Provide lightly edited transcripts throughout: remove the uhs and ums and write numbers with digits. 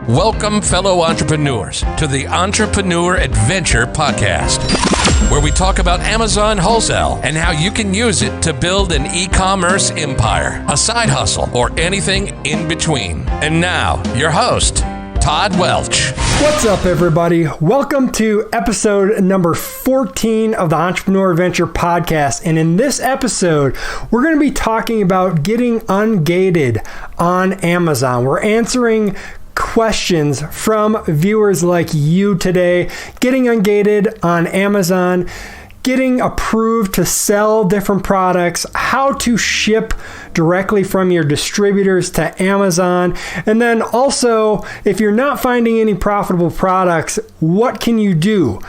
Welcome, fellow entrepreneurs, to the Entrepreneur Adventure Podcast, where we talk about Amazon wholesale and how you can use it to build an e-commerce empire, a side hustle, or anything in between. And now, your host, Todd Welch. What's up, everybody? Welcome to episode number 14 of the Entrepreneur Adventure Podcast. And in this episode, we're going to be talking about getting ungated on Amazon. We're answering questions from viewers like you today, getting ungated on Amazon, getting approved to sell different products, how to ship directly from your distributors to Amazon, and then also, if you're not finding any profitable products, what can you do?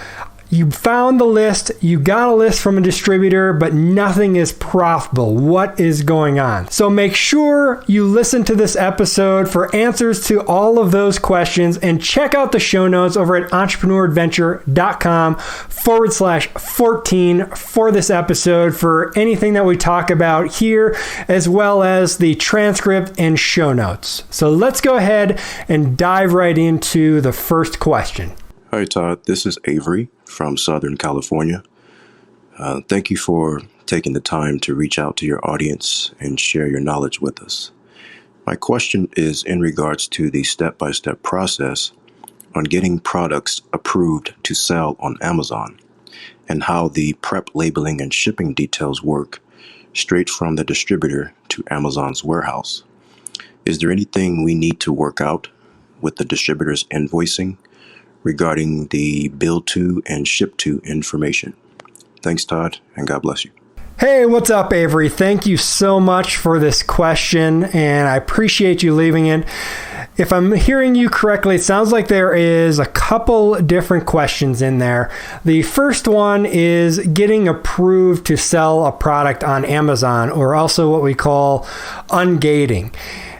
You found the list, you got a list from a distributor, but nothing is profitable. What is going on? So make sure you listen to this episode for answers to all of those questions, and check out the show notes over at entrepreneuradventure.com/14 for this episode for anything that we talk about here, as well as the transcript and show notes. So let's go ahead and dive right into the first question. Hi, Todd. This is Avery from Southern California. Thank you for taking the time to reach out to your audience and share your knowledge with us. My question is in regards to the step-by-step process on getting products approved to sell on Amazon, and how the prep, labeling, and shipping details work straight from the distributor to Amazon's warehouse. Is there anything we need to work out with the distributor's invoicing regarding the bill to and ship to information? Thanks, Todd, and God bless you. Hey, what's up, Avery? Thank you so much for this question, and I appreciate you leaving it. If I'm hearing you correctly, it sounds like there is a couple different questions in there. The first one is getting approved to sell a product on Amazon, or also what we call ungating.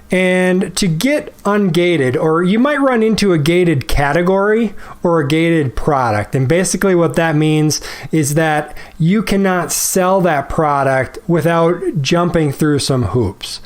And to get ungated, or you might run into a gated category or a gated product. And basically what that means is that you cannot sell that product without jumping through some hoops.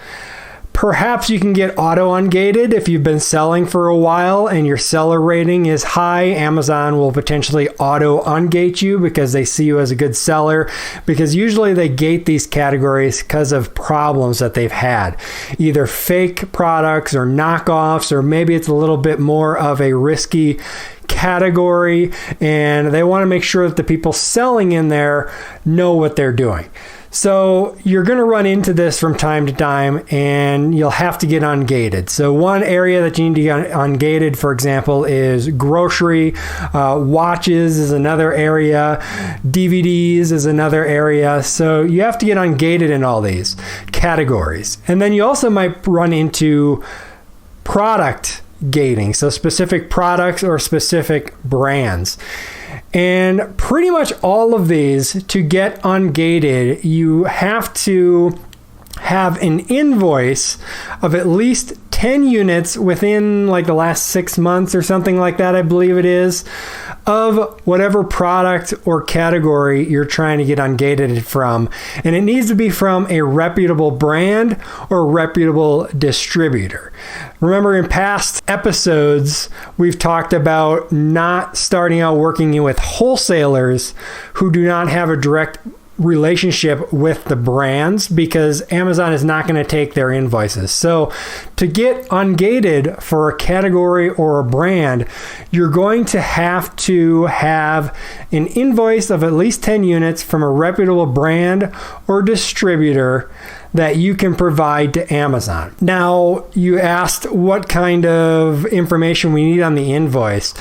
Perhaps you can get auto ungated if you've been selling for a while and your seller rating is high. Amazon will potentially auto ungate you because they see you as a good seller, because usually they gate these categories because of problems that they've had, either fake products or knockoffs, or maybe it's a little bit more of a risky category and they want to make sure that the people selling in there know what they're doing. So you're going to run into this from time to time, and you'll have to get ungated. So one area that you need to get ungated, for example, is grocery. Watches is another area. DVDs is another area. So you have to get ungated in all these categories. And then you also might run into product gating, so specific products or specific brands. And pretty much all of these, to get ungated, you have to have an invoice of at least 10 units within like the last 6 months or something like that, I believe it is, of whatever product or category you're trying to get ungated from. And it needs to be from a reputable brand or reputable distributor. Remember, in past episodes, we've talked about not starting out working with wholesalers who do not have a direct relationship with the brands, because Amazon is not going to take their invoices. So to get ungated for a category or a brand, you're going to have an invoice of at least 10 units from a reputable brand or distributor that you can provide to Amazon. Now, you asked what kind of information we need on the invoice.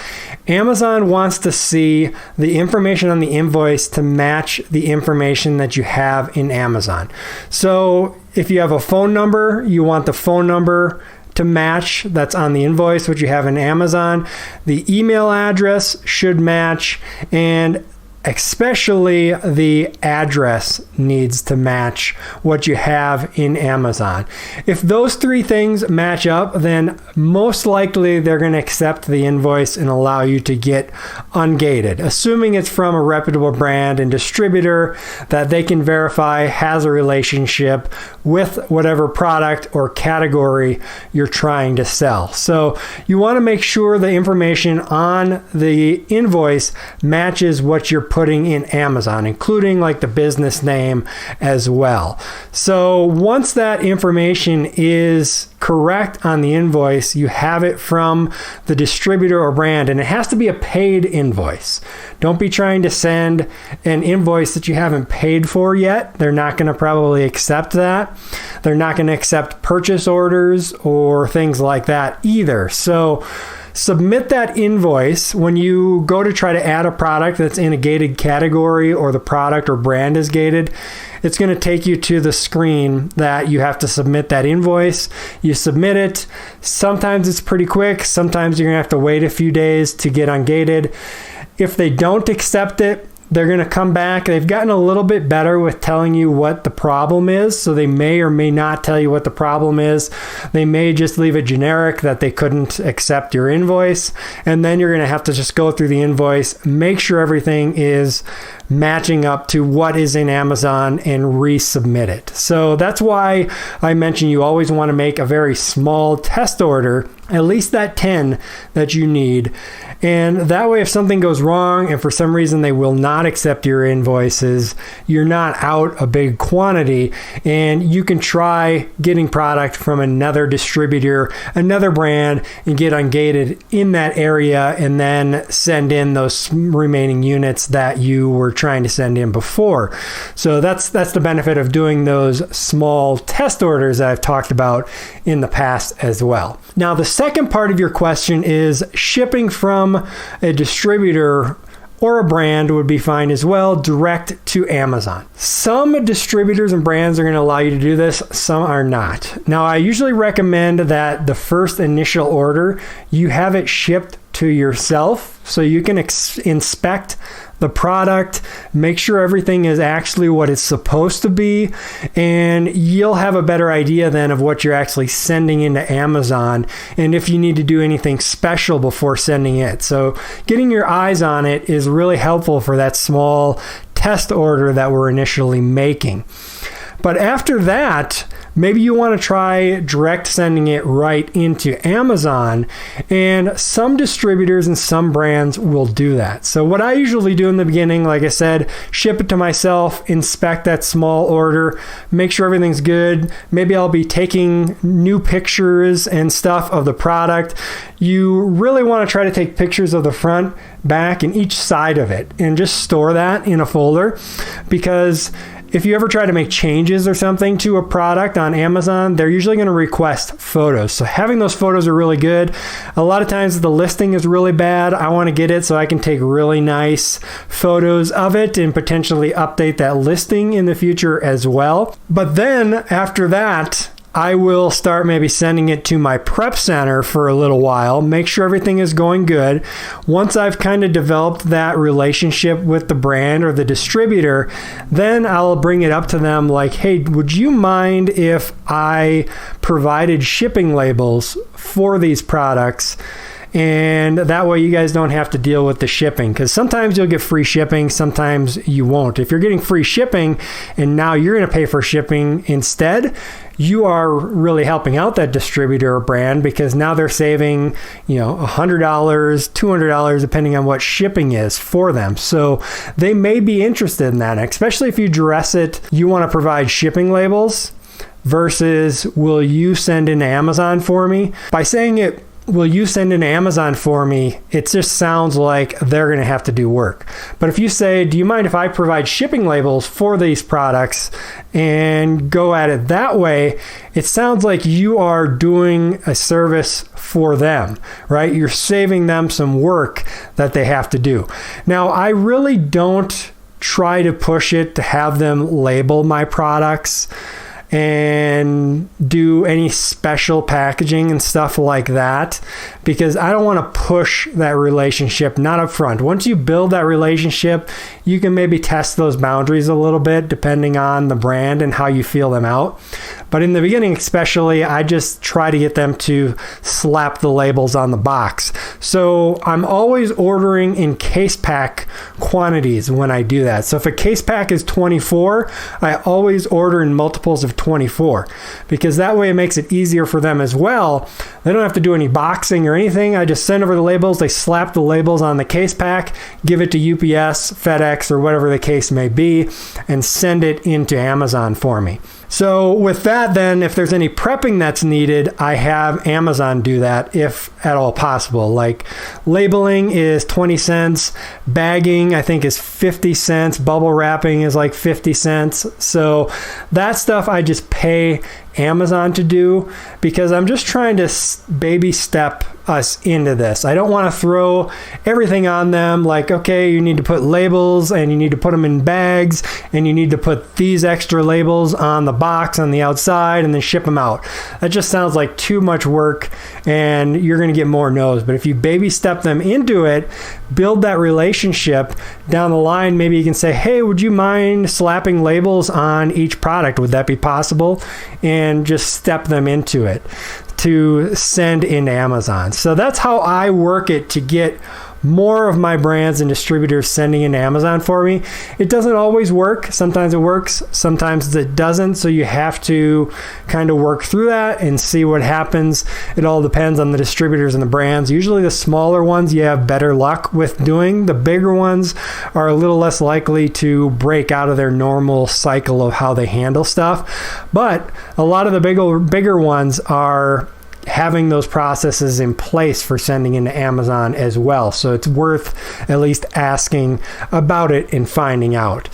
Amazon wants to see the information on the invoice to match the information that you have in Amazon. So if you have a phone number, you want the phone number to match that's on the invoice, what you have in Amazon. The email address should match, and especially the address needs to match what you have in Amazon. If those three things match up, then most likely they're going to accept the invoice and allow you to get ungated, assuming it's from a reputable brand and distributor that they can verify has a relationship with whatever product or category you're trying to sell. So you want to make sure the information on the invoice matches what you're putting in Amazon, including like the business name as well. So once that information is correct on the invoice, you have it from the distributor or brand, and it has to be a paid invoice. Don't be trying to send an invoice that you haven't paid for yet. They're not going to probably accept that. They're not going to accept purchase orders or things like that either. So submit that invoice when you go to try to add a product that's in a gated category or the product or brand is gated. It's going to take you to the screen that you have to submit that invoice. You submit it. Sometimes it's pretty quick. Sometimes you're going to have to wait a few days to get ungated. If they don't accept it, they're going to come back. They've gotten a little bit better with telling you what the problem is. So they may or may not tell you what the problem is. They may just leave it generic that they couldn't accept your invoice. And then you're going to have to just go through the invoice, make sure everything is matching up to what is in Amazon and resubmit it. So that's why I mentioned you always want to make a very small test order, at least that 10 that you need. And that way, if something goes wrong and for some reason they will not accept your invoices, you're not out a big quantity, and you can try getting product from another distributor, another brand, and get ungated in that area, and then send in those remaining units that you were trying to send in before. So that's the benefit of doing those small test orders that I've talked about in the past as well. Now, the second part of your question is shipping from a distributor or a brand would be fine as well, direct to Amazon. Some distributors and brands are going to allow you to do this, some are not. Now, I usually recommend that the first initial order, you have it shipped to yourself so you can inspect the product, make sure everything is actually what it's supposed to be, and you'll have a better idea then of what you're actually sending into Amazon and if you need to do anything special before sending it. So getting your eyes on it is really helpful for that small test order that we're initially making. But after that, maybe you want to try direct sending it right into Amazon, and some distributors and some brands will do that. So what I usually do in the beginning, like I said, ship it to myself, inspect that small order, make sure everything's good. Maybe I'll be taking new pictures and stuff of the product. You really want to try to take pictures of the front, back, and each side of it, and just store that in a folder, because if you ever try to make changes or something to a product on Amazon, they're usually going to request photos. So having those photos are really good. A lot of times the listing is really bad. I want to get it so I can take really nice photos of it and potentially update that listing in the future as well. But then after that, I will start maybe sending it to my prep center for a little while, make sure everything is going good. Once I've kind of developed that relationship with the brand or the distributor, then I'll bring it up to them like, hey, would you mind if I provided shipping labels for these products? And that way you guys don't have to deal with the shipping, because sometimes you'll get free shipping, sometimes you won't. If you're getting free shipping and now you're going to pay for shipping instead, you are really helping out that distributor or brand, because now they're saving, $100, $200, depending on what shipping is for them. So they may be interested in that, especially if you dress it, you want to provide shipping labels versus will you send into Amazon for me? By saying it, will you send into Amazon for me? It just sounds like they're going to have to do work. But if you say, do you mind if I provide shipping labels for these products, and go at it that way, it sounds like you are doing a service for them, right? You're saving them some work that they have to do. Now, I really don't try to push it to have them label my products. and do any special packaging and stuff like that, because I don't want to push that relationship, not up front. Once you build that relationship, you can maybe test those boundaries a little bit depending on the brand and how you feel them out. But in the beginning especially, I just try to get them to slap the labels on the box. So I'm always ordering in case pack quantities when I do that. So if a case pack is 24, I always order in multiples of 24, because that way it makes it easier for them as well. They don't have to do any boxing or anything. I just send over the labels, they slap the labels on the case pack, give it to UPS, FedEx, or whatever the case may be, and send it into Amazon for me. So with that, then, if there's any prepping that's needed, I have Amazon do that if at all possible. Like labeling is 20 cents, bagging I think is 50 cents, bubble wrapping is like 50 cents. So that stuff I just pay Amazon to do, because I'm just trying to baby step us into this. I don't want to throw everything on them like, okay, you need to put labels and you need to put them in bags and you need to put these extra labels on the box on the outside and then ship them out. That just sounds like too much work and you're going to get more no's. But if you baby step them into it, build that relationship down the line, maybe you can say, hey, would you mind slapping labels on each product? Would that be possible? And just step them into it to send into Amazon. So that's how I work it to get more of my brands and distributors sending into Amazon for me. It doesn't always work. Sometimes it works, sometimes it doesn't. So you have to kind of work through that and see what happens. It all depends on the distributors and the brands. Usually the smaller ones you have better luck with doing. The bigger ones are a little less likely to break out of their normal cycle of how they handle stuff. But a lot of the bigger ones are having those processes in place for sending into Amazon as well. So it's worth at least asking about it and finding out.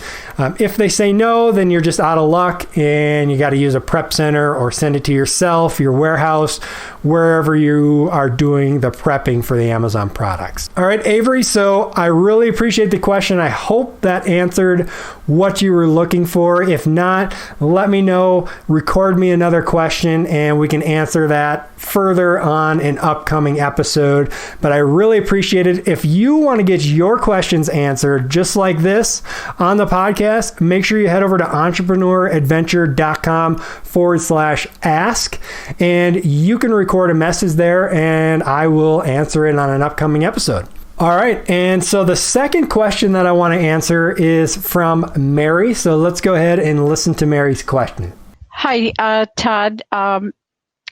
If they say no, then you're just out of luck and you got to use a prep center or send it to yourself, your warehouse, wherever you are doing the prepping for the Amazon products. All right, Avery, so I really appreciate the question. I hope that answered what you were looking for. If not, let me know, record me another question and we can answer that further on an upcoming episode. But I really appreciate it. If you want to get your questions answered just like this on the podcast, make sure you head over to entrepreneuradventure.com/ask and you can record a message there and I will answer it on an upcoming episode. All right, and so the second question that I want to answer is from Mary. So let's go ahead and listen to Mary's question. Hi, Todd.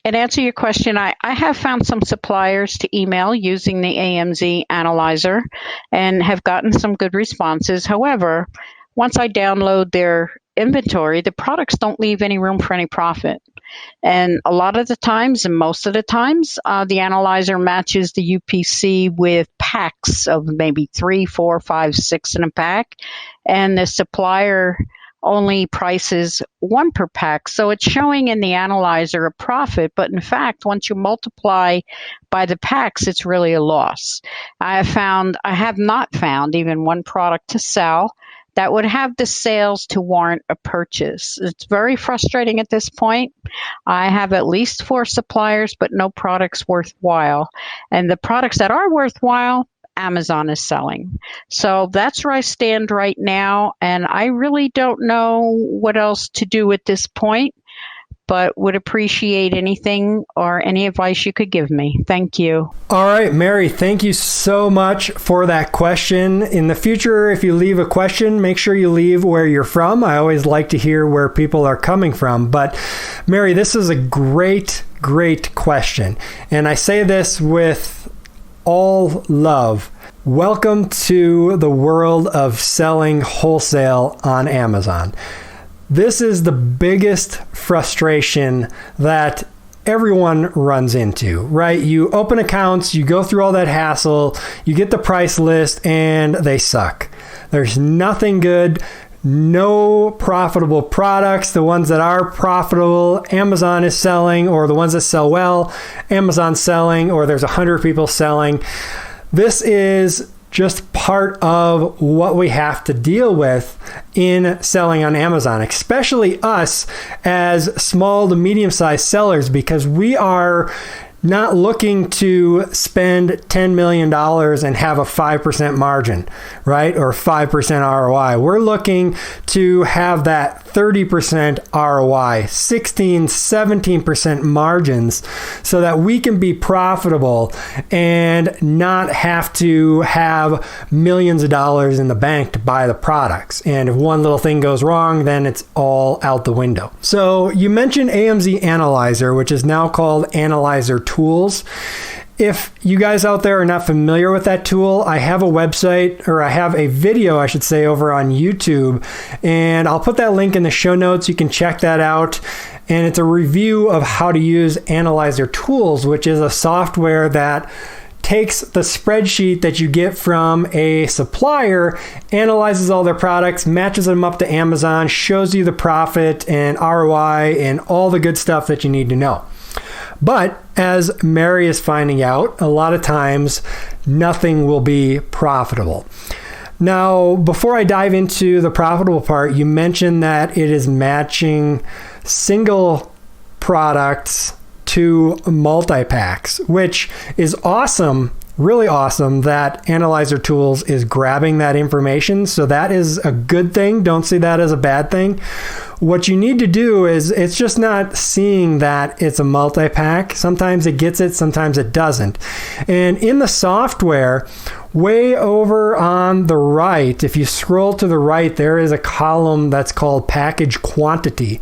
And answer your question, I have found some suppliers to email using the AMZ analyzer and have gotten some good responses. However, once I download their inventory, the products don't leave any room for any profit. And a lot of the times, and most of the times, the analyzer matches the UPC with packs of maybe 3, 4, 5, 6 in a pack. And the supplier only prices 1 per pack. So it's showing in the analyzer a profit, but in fact, once you multiply by the packs, it's really a loss. I have not found even one product to sell that would have the sales to warrant a purchase. It's very frustrating at this point. I have at least 4 suppliers, but no products worthwhile. And the products that are worthwhile, Amazon is selling. So that's where I stand right now. And I really don't know what else to do at this point, but would appreciate anything or any advice you could give me. Thank you. All right, Mary, thank you so much for that question. In the future, if you leave a question, make sure you leave where you're from. I always like to hear where people are coming from. But Mary, this is a great question. And I say this with all love. Welcome to the world of selling wholesale on Amazon. This is the biggest frustration that everyone runs into, right? You open accounts, you go through all that hassle, you get the price list, and they suck. There's nothing good, no profitable products. The ones that are profitable, Amazon is selling, or the ones that sell well, Amazon's selling, or there's 100 people selling. This is just part of what we have to deal with in selling on Amazon, especially us as small to medium-sized sellers, because we are not looking to spend $10 million and have a 5% margin, right? Or 5% ROI. We're looking to have that 30% ROI, 16, 17% margins so that we can be profitable and not have to have millions of dollars in the bank to buy the products. And if one little thing goes wrong, then it's all out the window. So you mentioned AMZ Analyzer, which is now called Analyzer Tools. If you guys out there are not familiar with that tool, I have a website, or I have a video, I should say, over on YouTube, and I'll put that link in the show notes. You can check that out. And it's a review of how to use Analyzer Tools, which is a software that takes the spreadsheet that you get from a supplier, analyzes all their products, matches them up to Amazon, shows you the profit and ROI and all the good stuff that you need to know. But as Mary is finding out, a lot of times nothing will be profitable. Now, before I dive into the profitable part, you mentioned that it is matching single products to multi-packs, which is awesome, really awesome that Analyzer Tools is grabbing that information. So that is a good thing. Don't see that as a bad thing. What you need to do is, it's just not seeing that it's a multi-pack. Sometimes it gets it, sometimes it doesn't. And in the software, way over on the right, if you scroll to the right, there is a column that's called package quantity,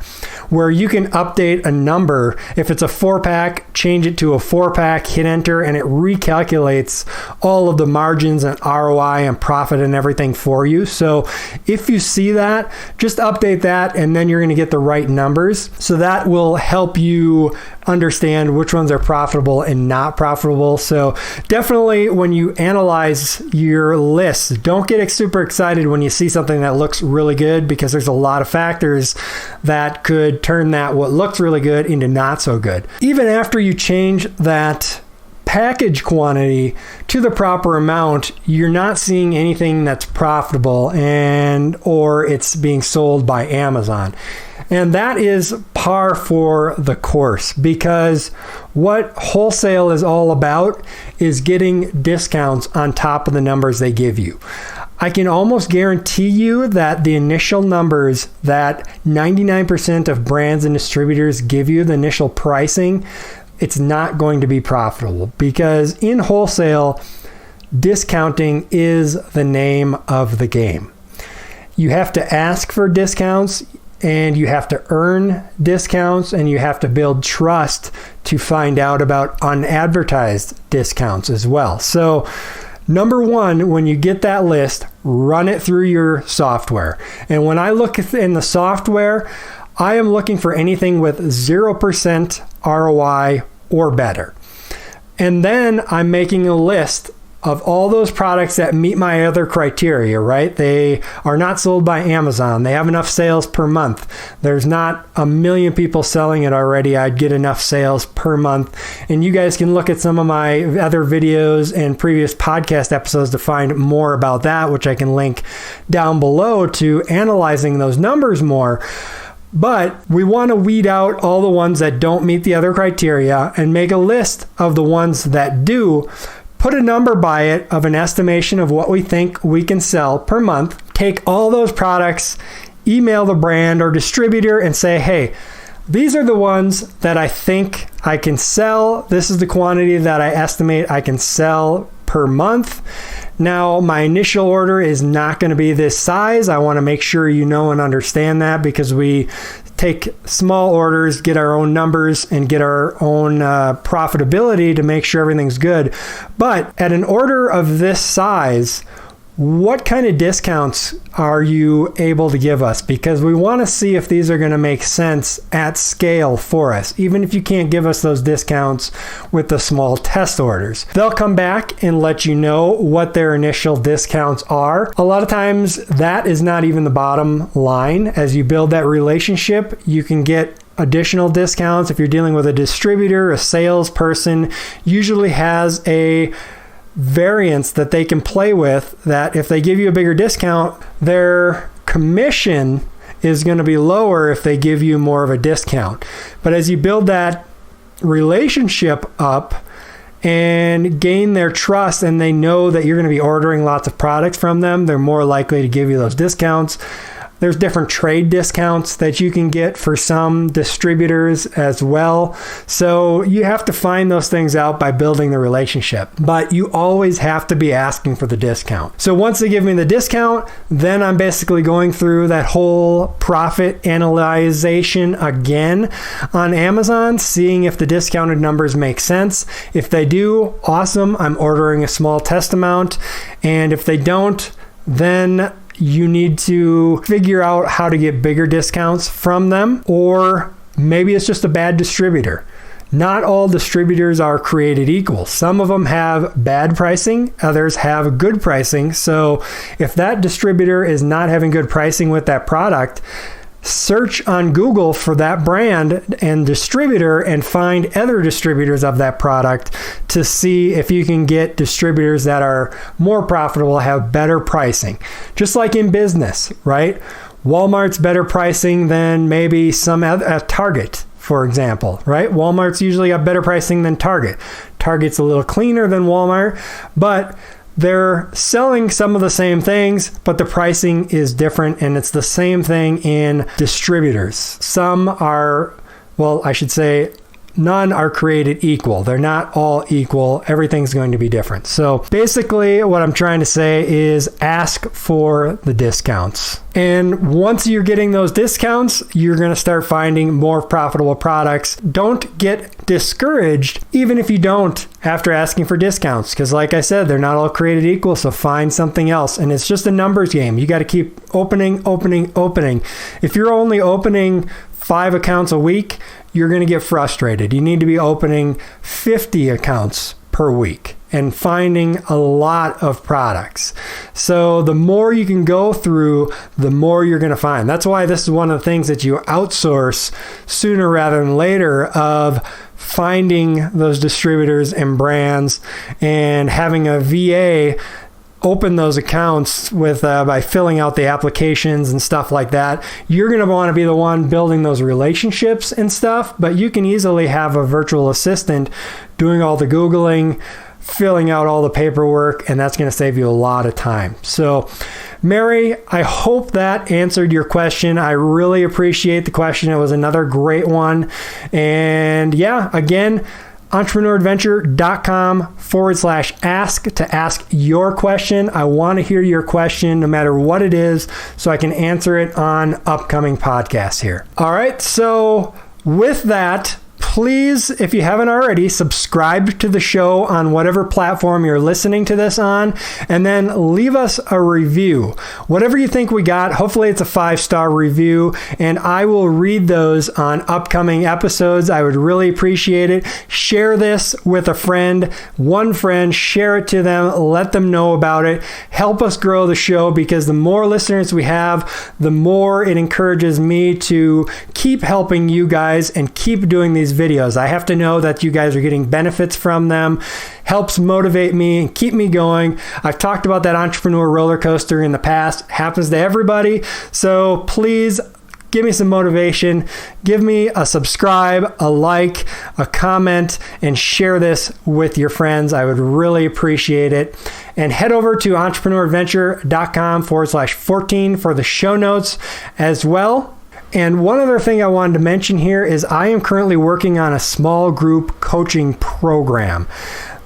where you can update a number. If it's a 4-pack, change it to a 4-pack, hit enter, and it recalculates all of the margins and ROI and profit and everything for you. So if you see that, just update that, and then you're going to get the right numbers. So that will help you understand which ones are profitable and not profitable. So definitely, when you analyze your list, don't get super excited when you see something that looks really good, because there's a lot of factors that could turn that what looks really good into not so good. Even after you change that package quantity to the proper amount, you're not seeing anything that's profitable or it's being sold by Amazon. And that is par for the course, because what wholesale is all about is getting discounts on top of the numbers they give you. I can almost guarantee you that the initial numbers that 99% of brands and distributors give you, the initial pricing, it's not going to be profitable, because in wholesale, discounting is the name of the game. You have to ask for discounts, and you have to earn discounts, and you have to build trust to find out about unadvertised discounts as well. So number one, when you get that list, run it through your software. And when I look in the software, I am looking for anything with 0% ROI or better. And then I'm making a list of all those products that meet my other criteria, right? They are not sold by Amazon. They have enough sales per month. There's not a million people selling it already. I'd get enough sales per month. And you guys can look at some of my other videos and previous podcast episodes to find more about that, which I can link down below, to analyzing those numbers more. But we want to weed out all the ones that don't meet the other criteria and make a list of the ones that do. Put a number by it of an estimation of what we think we can sell per month. Take all those products, email the brand or distributor and say, hey, these are the ones that I think I can sell. This is the quantity that I estimate I can sell per month. Now, my initial order is not going to be this size. I want to make sure you know and understand that, because we take small orders, get our own numbers, and get our own profitability to make sure everything's good. But at an order of this size, what kind of discounts are you able to give us? Because we want to see if these are going to make sense at scale for us, even if you can't give us those discounts with the small test orders. They'll come back and let you know what their initial discounts are. A lot of times that is not even the bottom line. As you build that relationship, you can get additional discounts. If you're dealing with a distributor, a salesperson usually has a variance that they can play with, that if they give you a bigger discount, their commission is going to be lower if they give you more of a discount. But as you build that relationship up and gain their trust, and they know that you're going to be ordering lots of products from them, they're more likely to give you those discounts. There's different trade discounts that you can get for some distributors as well. So you have to find those things out by building the relationship. But you always have to be asking for the discount. So once they give me the discount, then I'm basically going through that whole profit analyzation again on Amazon, seeing if the discounted numbers make sense. If they do, awesome, I'm ordering a small test amount. And if they don't, then you need to figure out how to get bigger discounts from them, or maybe it's just a bad distributor. Not all distributors are created equal. Some of them have bad pricing, others have good pricing. So if that distributor is not having good pricing with that product, search on Google for that brand and distributor and find other distributors of that product to see if you can get distributors that are more profitable, have better pricing. Just like in business, right? Walmart's better pricing than maybe some Target, for example, right? Walmart's usually got better pricing than Target. Target's a little cleaner than Walmart, but they're selling some of the same things, but the pricing is different, and it's the same thing in distributors. Some are, well, I should say, none are created equal. They're not all equal. Everything's going to be different. So basically what I'm trying to say is ask for the discounts. And once you're getting those discounts, you're going to start finding more profitable products. Don't get discouraged, even if you don't, after asking for discounts. Because like I said, they're not all created equal. So find something else. And it's just a numbers game. You got to keep opening. If you're only opening 5 accounts a week, you're going to get frustrated. You need to be opening 50 accounts per week and finding a lot of products. So the more you can go through, the more you're going to find. That's why this is one of the things that you outsource sooner rather than later, of finding those distributors and brands and having a VA open those accounts with by filling out the applications and stuff like that. You're going to want to be the one building those relationships and stuff, but you can easily have a virtual assistant doing all the Googling, filling out all the paperwork, and that's going to save you a lot of time. So, Mary, I hope that answered your question. I really appreciate the question. It was another great one. And yeah, again, entrepreneuradventure.com/ask to ask your question. I want to hear your question no matter what it is, so I can answer it on upcoming podcasts here. All right. So with that, please, if you haven't already, subscribe to the show on whatever platform you're listening to this on, and then leave us a review. Whatever you think we got, hopefully it's a 5-star review, and I will read those on upcoming episodes. I would really appreciate it. Share this with a friend, one friend, share it to them, let them know about it. Help us grow the show, because the more listeners we have, the more it encourages me to keep helping you guys and keep doing these videos. I have to know that you guys are getting benefits from them. Helps motivate me and keep me going. I've talked about that entrepreneur roller coaster in the past. Happens to everybody. So please give me some motivation. Give me a subscribe, a like, a comment, and share this with your friends. I would really appreciate it. And head over to entrepreneuradventure.com/14 for the show notes as well. And one other thing I wanted to mention here is I am currently working on a small group coaching program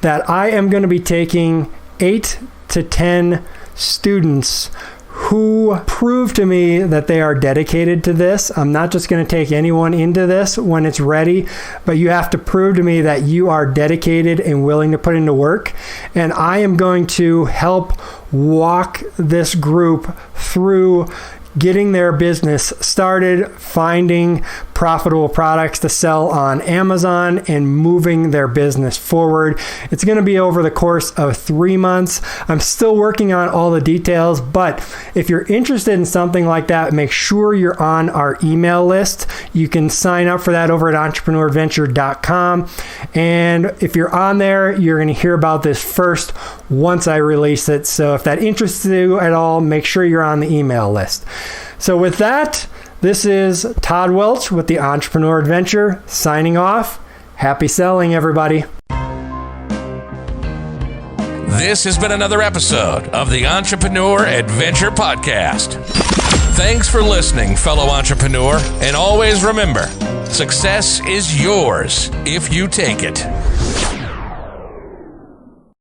that I am going to be taking 8 to 10 students who prove to me that they are dedicated to this. I'm not just going to take anyone into this when it's ready, but you have to prove to me that you are dedicated and willing to put into work. And I am going to help walk this group through getting their business started, finding profitable products to sell on Amazon, and moving their business forward. It's going to be over the course of 3 months. I'm still working on all the details, but if you're interested in something like that, make sure you're on our email list. You can sign up for that over at entrepreneurventure.com. And if you're on there, you're going to hear about this first once I release it. So if that interests you at all, make sure you're on the email list. So with that, this is Todd Welch with the Entrepreneur Adventure signing off. Happy selling, everybody. This has been another episode of the Entrepreneur Adventure Podcast. Thanks for listening, fellow entrepreneur, and always remember, success is yours if you take it.